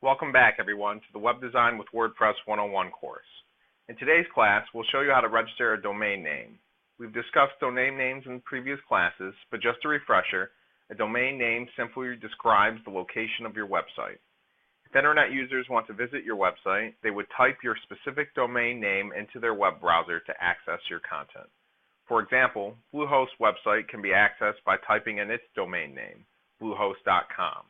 Welcome back, everyone, to the Web Design with WordPress 101 course. In today's class, we'll show you how to register a domain name. We've discussed domain names in previous classes, but just a refresher, a domain name simply describes the location of your website. If Internet users want to visit your website, they would type your specific domain name into their web browser to access your content. For example, Bluehost's website can be accessed by typing in its domain name, bluehost.com.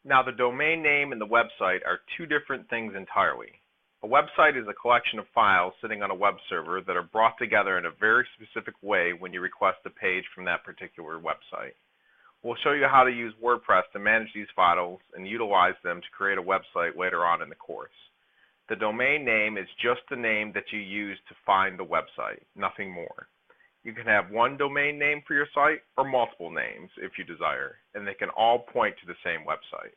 Now, the domain name and the website are two different things entirely. A website is a collection of files sitting on a web server that are brought together in a very specific way when you request a page from that particular website. We'll show you how to use WordPress to manage these files and utilize them to create a website later on in the course. The domain name is just the name that you use to find the website, nothing more. You can have one domain name for your site or multiple names if you desire, and they can all point to the same website.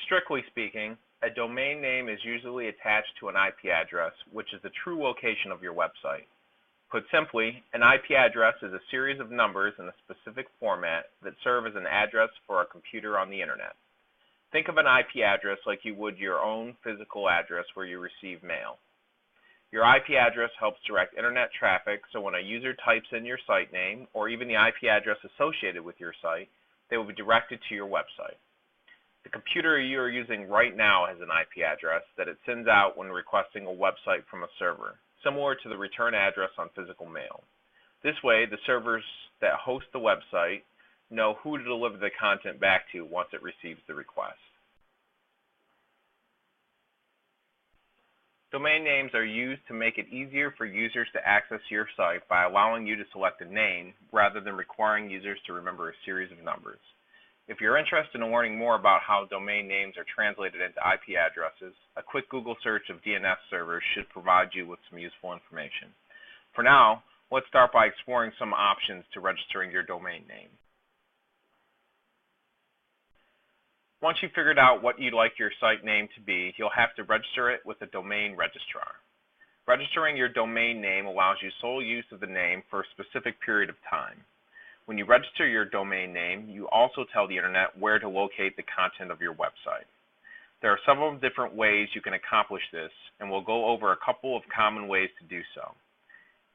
Strictly speaking, a domain name is usually attached to an IP address, which is the true location of your website. Put simply, an IP address is a series of numbers in a specific format that serve as an address for a computer on the Internet. Think of an IP address like you would your own physical address where you receive mail. Your IP address helps direct Internet traffic, so when a user types in your site name, or even the IP address associated with your site, they will be directed to your website. The computer you are using right now has an IP address that it sends out when requesting a website from a server, similar to the return address on physical mail. This way, the servers that host the website know who to deliver the content back to once it receives the request. Domain names are used to make it easier for users to access your site by allowing you to select a name rather than requiring users to remember a series of numbers. If you're interested in learning more about how domain names are translated into IP addresses, a quick Google search of DNS servers should provide you with some useful information. For now, let's start by exploring some options to registering your domain name. Once you've figured out what you'd like your site name to be, you'll have to register it with a domain registrar. Registering your domain name allows you sole use of the name for a specific period of time. When you register your domain name, you also tell the Internet where to locate the content of your website. There are several different ways you can accomplish this, and we'll go over a couple of common ways to do so.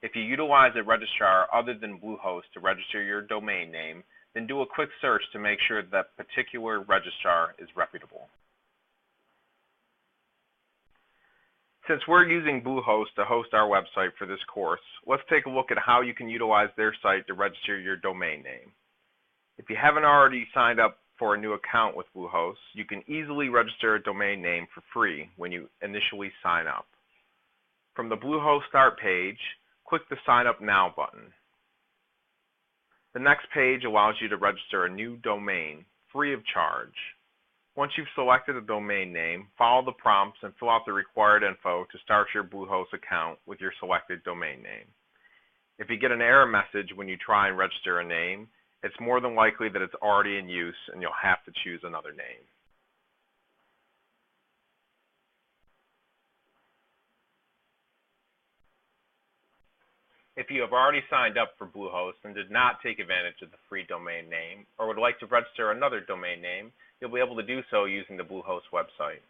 If you utilize a registrar other than Bluehost to register your domain name, then do a quick search to make sure that particular registrar is reputable. Since we're using Bluehost to host our website for this course, let's take a look at how you can utilize their site to register your domain name. If you haven't already signed up for a new account with Bluehost, you can easily register a domain name for free when you initially sign up. From the Bluehost start page, click the Sign Up Now button. The next page allows you to register a new domain, free of charge. Once you've selected a domain name, follow the prompts and fill out the required info to start your Bluehost account with your selected domain name. If you get an error message when you try and register a name, it's more than likely that it's already in use and you'll have to choose another name. If you have already signed up for Bluehost and did not take advantage of the free domain name, or would like to register another domain name, you'll be able to do so using the Bluehost website.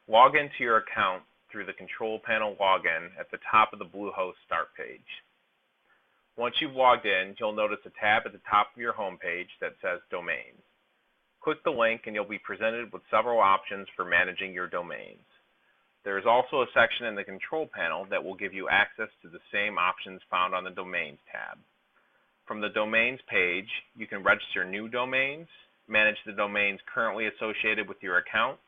Log into your account through the Control Panel login at the top of the Bluehost start page. Once you've logged in, you'll notice a tab at the top of your home page that says Domains. Click the link and you'll be presented with several options for managing your domains. There is also a section in the Control Panel that will give you access to the same options found on the Domains tab. From the Domains page, you can register new domains, manage the domains currently associated with your account,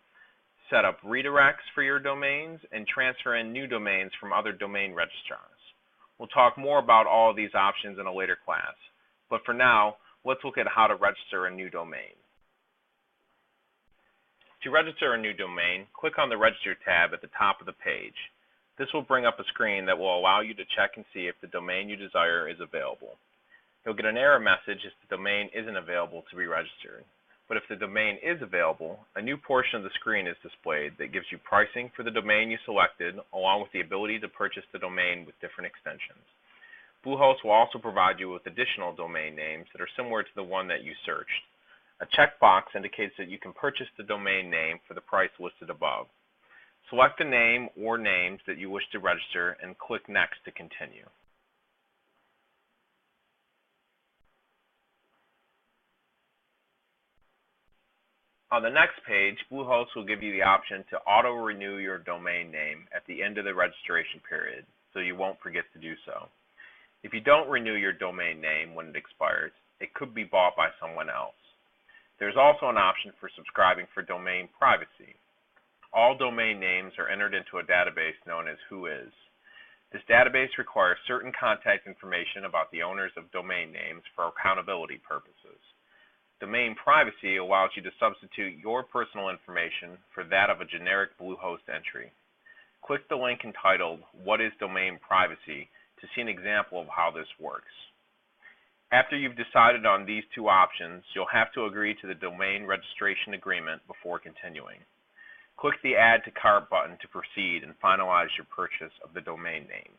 set up redirects for your domains, and transfer in new domains from other domain registrars. We'll talk more about all of these options in a later class, but for now, let's look at how to register a new domain. To register a new domain, click on the Register tab at the top of the page. This will bring up a screen that will allow you to check and see if the domain you desire is available. You'll get an error message if the domain isn't available to be registered. But if the domain is available, a new portion of the screen is displayed that gives you pricing for the domain you selected, along with the ability to purchase the domain with different extensions. Bluehost will also provide you with additional domain names that are similar to the one that you searched. A checkbox indicates that you can purchase the domain name for the price listed above. Select the name or names that you wish to register and click Next to continue. On the next page, Bluehost will give you the option to auto-renew your domain name at the end of the registration period, so you won't forget to do so. If you don't renew your domain name when it expires, it could be bought by someone else. There's also an option for subscribing for domain privacy. All domain names are entered into a database known as Whois. This database requires certain contact information about the owners of domain names for accountability purposes. Domain privacy allows you to substitute your personal information for that of a generic Bluehost entry. Click the link entitled "What is Domain Privacy" to see an example of how this works. After you've decided on these two options, you'll have to agree to the domain registration agreement before continuing. Click the Add to Cart button to proceed and finalize your purchase of the domain name.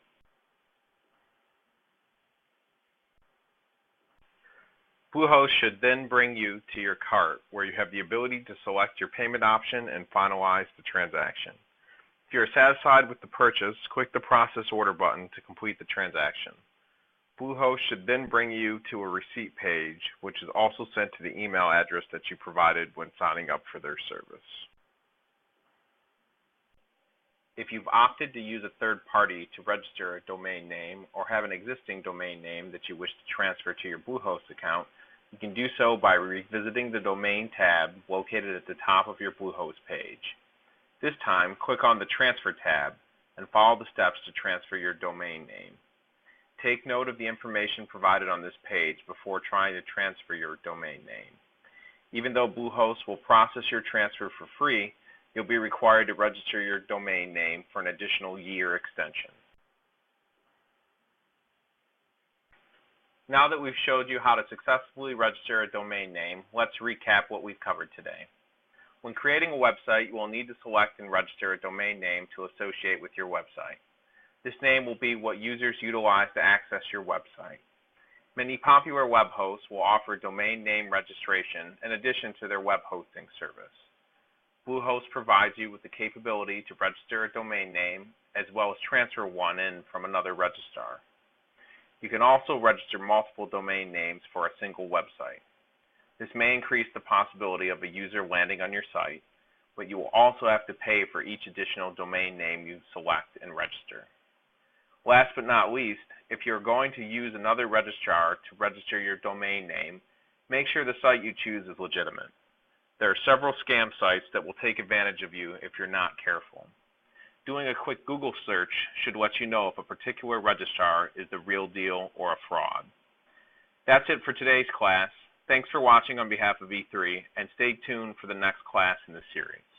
Bluehost should then bring you to your cart, where you have the ability to select your payment option and finalize the transaction. If you are satisfied with the purchase, click the Process Order button to complete the transaction. Bluehost should then bring you to a receipt page, which is also sent to the email address that you provided when signing up for their service. If you've opted to use a third party to register a domain name or have an existing domain name that you wish to transfer to your Bluehost account, you can do so by revisiting the Domain tab located at the top of your Bluehost page. This time, click on the Transfer tab and follow the steps to transfer your domain name. Take note of the information provided on this page before trying to transfer your domain name. Even though Bluehost will process your transfer for free, you'll be required to register your domain name for an additional year extension. Now that we've showed you how to successfully register a domain name, let's recap what we've covered today. When creating a website, you will need to select and register a domain name to associate with your website. This name will be what users utilize to access your website. Many popular web hosts will offer domain name registration in addition to their web hosting service. Bluehost provides you with the capability to register a domain name as well as transfer one in from another registrar. You can also register multiple domain names for a single website. This may increase the possibility of a user landing on your site, but you will also have to pay for each additional domain name you select and register. Last but not least, if you're going to use another registrar to register your domain name, make sure the site you choose is legitimate. There are several scam sites that will take advantage of you if you're not careful. Doing a quick Google search should let you know if a particular registrar is the real deal or a fraud. That's it for today's class. Thanks for watching on behalf of E3, and stay tuned for the next class in the series.